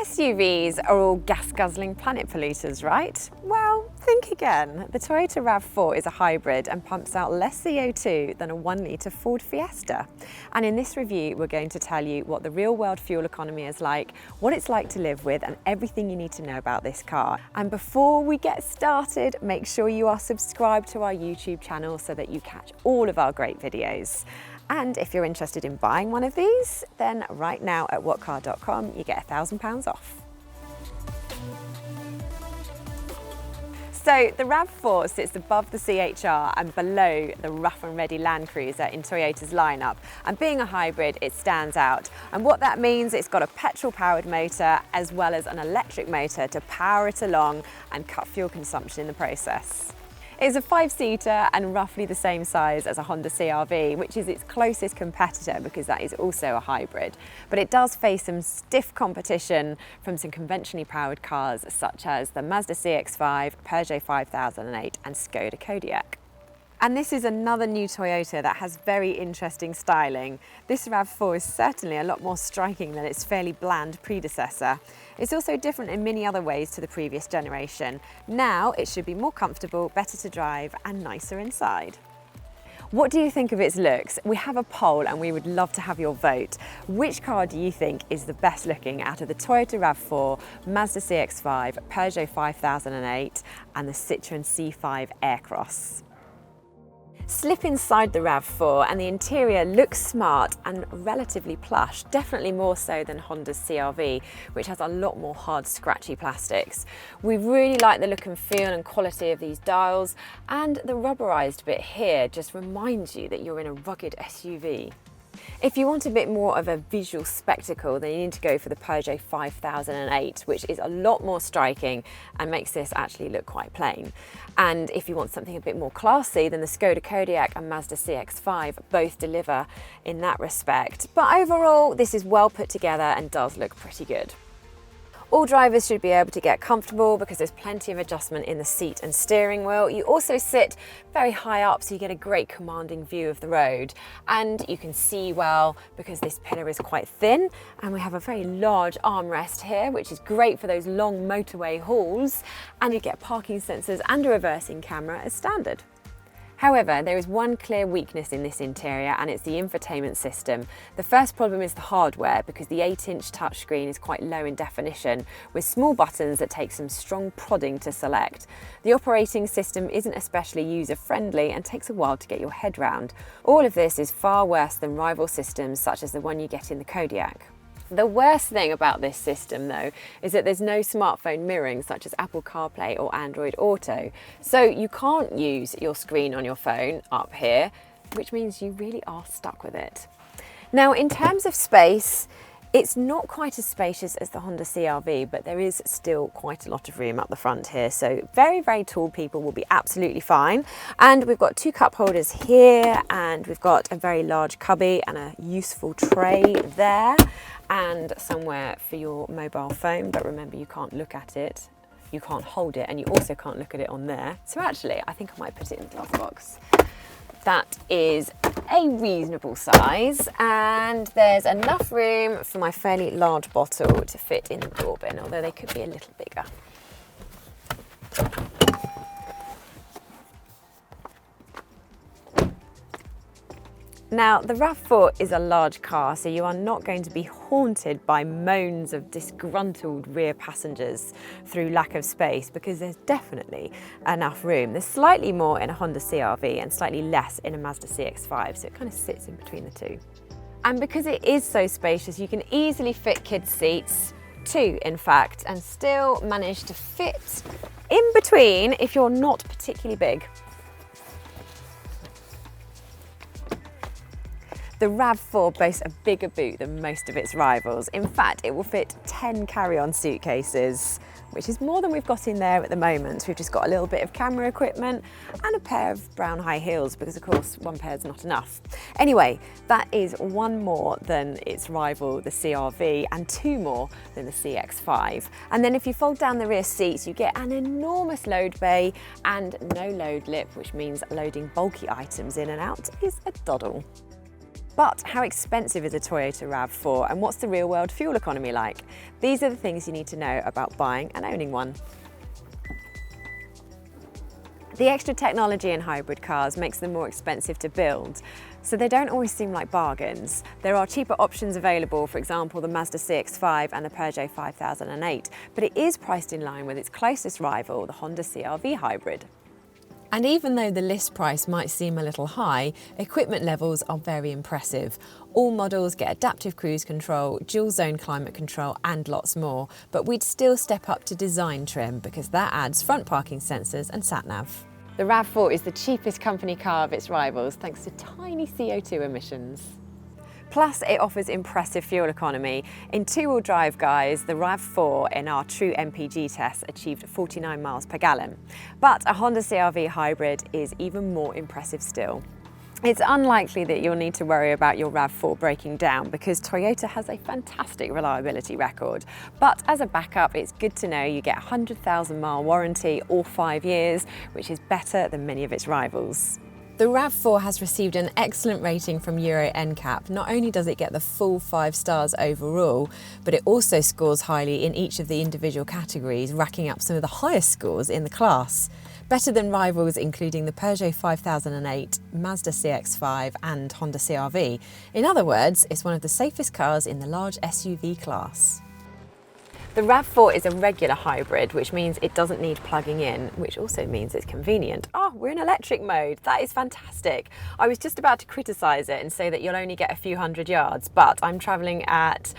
SUVs are all gas-guzzling planet polluters, right? Well, think again. The Toyota RAV4 is a hybrid and pumps out less CO2 than a 1-litre Ford Fiesta. And in this review, we're going to tell you what the real-world fuel economy is like, what it's like to live with, and everything you need to know about this car. And before we get started, make sure you are subscribed to our YouTube channel so that you catch all of our great videos. And if you're interested in buying one of these, then right now at whatcar.com you get £1,000 off. So the RAV4 sits above the CHR and below the rough and ready Land Cruiser in Toyota's lineup. And being a hybrid, it stands out. And what that means, it's got a petrol-powered motor as well as an electric motor to power it along and cut fuel consumption in the process. It's a 5-seater and roughly the same size as a Honda CR-V, which is its closest competitor because that is also a hybrid. But it does face some stiff competition from some conventionally powered cars such as the Mazda CX-5, Peugeot 5008 and Skoda Kodiaq. And this is another new Toyota that has very interesting styling. This RAV4 is certainly a lot more striking than its fairly bland predecessor. It's also different in many other ways to the previous generation. Now it should be more comfortable, better to drive and nicer inside. What do you think of its looks? We have a poll and we would love to have your vote. Which car do you think is the best looking out of the Toyota RAV4, Mazda CX-5, Peugeot 5008 and the Citroën C5 Aircross? Slip inside the RAV4 and the interior looks smart and relatively plush, definitely more so than Honda's CR-V, which has a lot more hard, scratchy plastics. We really like the look and feel and quality of these dials, and the rubberized bit here just reminds you that you're in a rugged SUV. If you want a bit more of a visual spectacle, then you need to go for the Peugeot 5008, which is a lot more striking and makes this actually look quite plain. And if you want something a bit more classy, then the Skoda Kodiaq and Mazda CX-5 both deliver in that respect. But overall, this is well put together and does look pretty good. All drivers should be able to get comfortable because there's plenty of adjustment in the seat and steering wheel. You also sit very high up so you get a great commanding view of the road, and you can see well because this pillar is quite thin, and we have a very large armrest here which is great for those long motorway hauls, and you get parking sensors and a reversing camera as standard. However, there is one clear weakness in this interior, and it's the infotainment system. The first problem is the hardware because the 8-inch touchscreen is quite low in definition with small buttons that take some strong prodding to select. The operating system isn't especially user-friendly and takes a while to get your head round. All of this is far worse than rival systems such as the one you get in the Kodiaq. The worst thing about this system though is that there's no smartphone mirroring such as Apple CarPlay or Android Auto. So you can't use your screen on your phone up here, which means you really are stuck with it. Now in terms of space, it's not quite as spacious as the Honda CR-V, but there is still quite a lot of room up the front here. So very, very tall people will be absolutely fine. And we've got 2 cup holders here, and we've got a very large cubby and a useful tray there, and somewhere for your mobile phone. But remember, you can't look at it, you can't hold it, and you also can't look at it on there. So actually, I think I might put it in the glove box. That is a reasonable size, and there's enough room for my fairly large bottle to fit in the door bin, although they could be a little bigger. Now, the RAV4 is a large car, so you are not going to be haunted by moans of disgruntled rear passengers through lack of space because there's definitely enough room. There's slightly more in a Honda CR-V and slightly less in a Mazda CX-5, so it kind of sits in between the two. And because it is so spacious, you can easily fit kids' seats, 2 in fact, and still manage to fit in between if you're not particularly big. The RAV4 boasts a bigger boot than most of its rivals. In fact, it will fit 10 carry-on suitcases, which is more than we've got in there at the moment. We've just got a little bit of camera equipment and a pair of brown high heels because, of course, 1 pair is not enough. Anyway, that is 1 more than its rival, the CR-V, and 2 more than the CX-5. And then if you fold down the rear seats, you get an enormous load bay and no load lip, which means loading bulky items in and out is a doddle. But how expensive is a Toyota RAV4 and what's the real world fuel economy like? These are the things you need to know about buying and owning one. The extra technology in hybrid cars makes them more expensive to build, so they don't always seem like bargains. There are cheaper options available, for example the Mazda CX-5 and the Peugeot 5008, but it is priced in line with its closest rival, the Honda CR-V hybrid. And even though the list price might seem a little high, equipment levels are very impressive. All models get adaptive cruise control, dual zone climate control and lots more, but we'd still step up to design trim because that adds front parking sensors and sat-nav. The RAV4 is the cheapest company car of its rivals thanks to tiny CO2 emissions. Plus, it offers impressive fuel economy. In two-wheel drive, guys, the RAV4 in our true MPG tests achieved 49 miles per gallon. But a Honda CR-V hybrid is even more impressive still. It's unlikely that you'll need to worry about your RAV4 breaking down because Toyota has a fantastic reliability record. But as a backup, it's good to know you get a 100,000 mile warranty or 5 years, which is better than many of its rivals. The RAV4 has received an excellent rating from Euro NCAP. Not only does it get the full 5 stars overall, but it also scores highly in each of the individual categories, racking up some of the highest scores in the class. Better than rivals including the Peugeot 5008, Mazda CX-5 and Honda CR-V. In other words, it's one of the safest cars in the large SUV class. The RAV4 is a regular hybrid, which means it doesn't need plugging in, which also means it's convenient. Oh, we're in electric mode. That is fantastic. I was just about to criticise it and say that you'll only get a few hundred yards, but I'm travelling at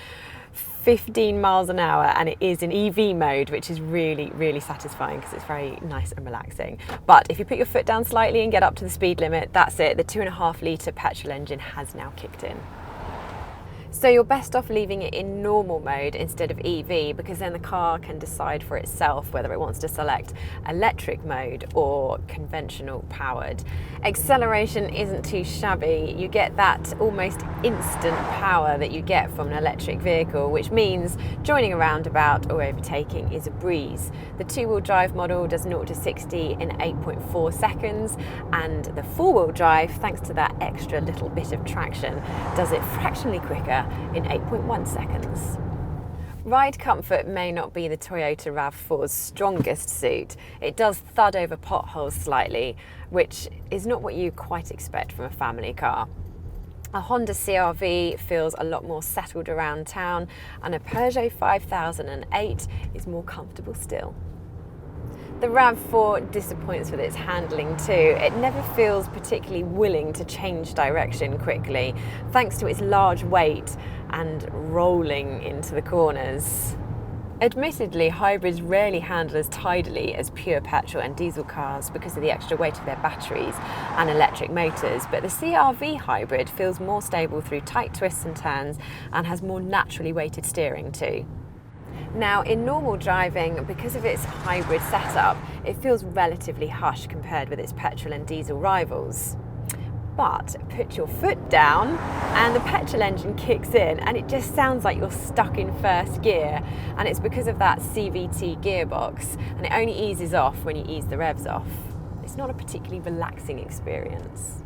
15 miles an hour and it is in EV mode, which is really satisfying because it's very nice and relaxing. But if you put your foot down slightly and get up to the speed limit, that's it. The 2.5 litre petrol engine has now kicked in. So you're best off leaving it in normal mode instead of EV because then the car can decide for itself whether it wants to select electric mode or conventional powered. Acceleration isn't too shabby. You get that almost instant power that you get from an electric vehicle, which means joining a roundabout or overtaking is a breeze. The two-wheel drive model does 0 to 60 in 8.4 seconds and the four-wheel drive, thanks to that extra little bit of traction, does it fractionally quicker in 8.1 seconds. Ride comfort may not be the Toyota RAV4's strongest suit. It does thud over potholes slightly, which is not what you quite expect from a family car. A Honda CR-V feels a lot more settled around town, and a Peugeot 5008 is more comfortable still. The RAV4 disappoints with its handling too. It never feels particularly willing to change direction quickly, thanks to its large weight and rolling into the corners. Admittedly, hybrids rarely handle as tidily as pure petrol and diesel cars because of the extra weight of their batteries and electric motors, but the CR-V hybrid feels more stable through tight twists and turns and has more naturally weighted steering too. Now, in normal driving, because of its hybrid setup, it feels relatively hush compared with its petrol and diesel rivals. But put your foot down and the petrol engine kicks in and it just sounds like you're stuck in first gear, and it's because of that CVT gearbox, and it only eases off when you ease the revs off. It's not a particularly relaxing experience.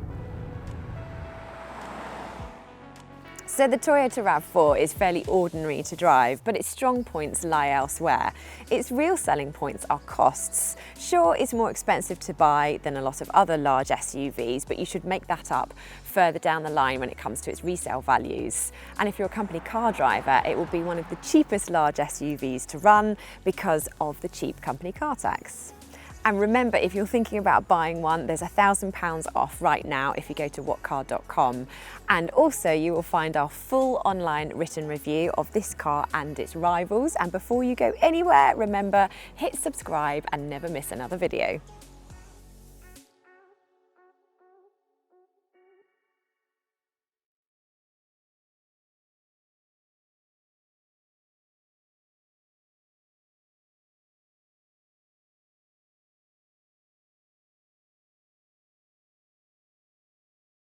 So the Toyota RAV4 is fairly ordinary to drive, but its strong points lie elsewhere. Its real selling points are costs. Sure, it's more expensive to buy than a lot of other large SUVs, but you should make that up further down the line when it comes to its resale values. And if you're a company car driver, it will be one of the cheapest large SUVs to run because of the cheap company car tax. And remember, if you're thinking about buying one, there's £1,000 off right now if you go to whatcar.com. And also you will find our full online written review of this car and its rivals. And before you go anywhere, remember, hit subscribe and never miss another video.